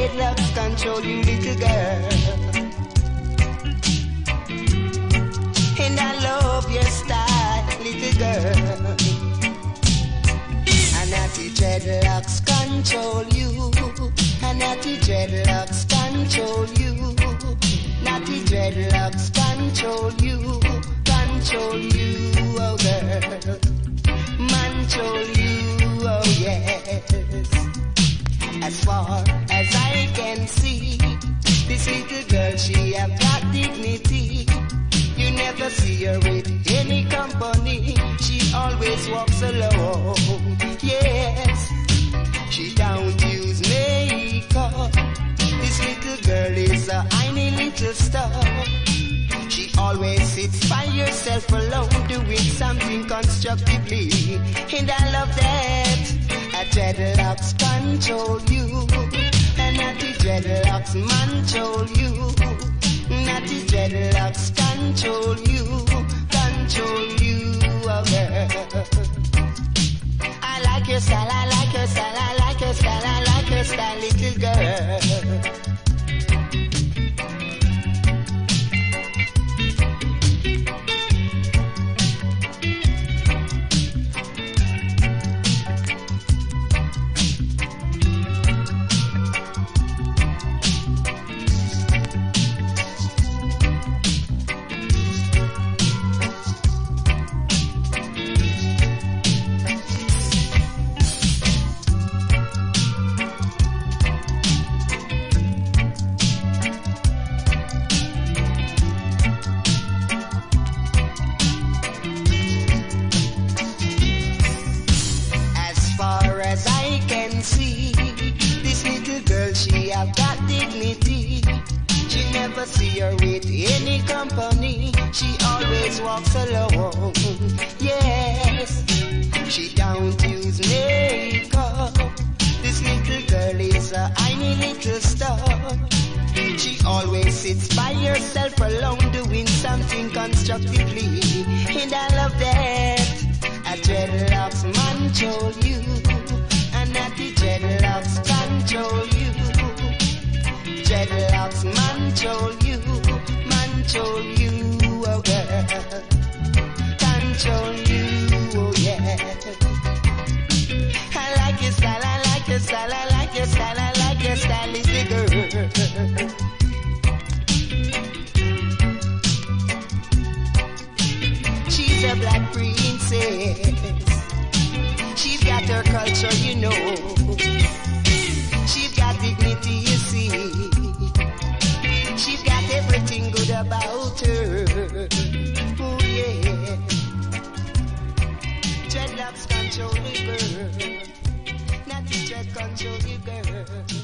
dreadlocks control you, little girl. And I love your style, little girl. And natty dreadlocks control you. And natty dreadlocks control you. Natty dreadlocks control you. Control you, oh girl. Control you, oh yes. As far as I can see, this little girl, she have got dignity. You never see her with any company. She always walks alone. Yes, she don't use makeup. This little girl is a tiny little star. She always sits by herself alone, doing something constructively. And I love that. A dreadlocks control you. And natty dreadlocks control you. Natty dreadlocks control you. Control you, oh girl. I like your style, I like your style, I like your style, I like your style, little girl. See her with any company. She always walks alone. Yes, she don't use makeup. This little girl is a tiny little star. She always sits by herself alone, doing something constructively. And I love that. A dreadlocks control you. And natty dreadlocks control you. Dreadlocks control you, oh girl. Control you, oh yeah. I like your style, I like your style, I like your style, I like your style, little girl. She's a black princess. She's got her culture, you know. She's got dignity, you see. She's got everything good about her. Oh yeah. Dreadlocks control the girl. Natty dread control the girl.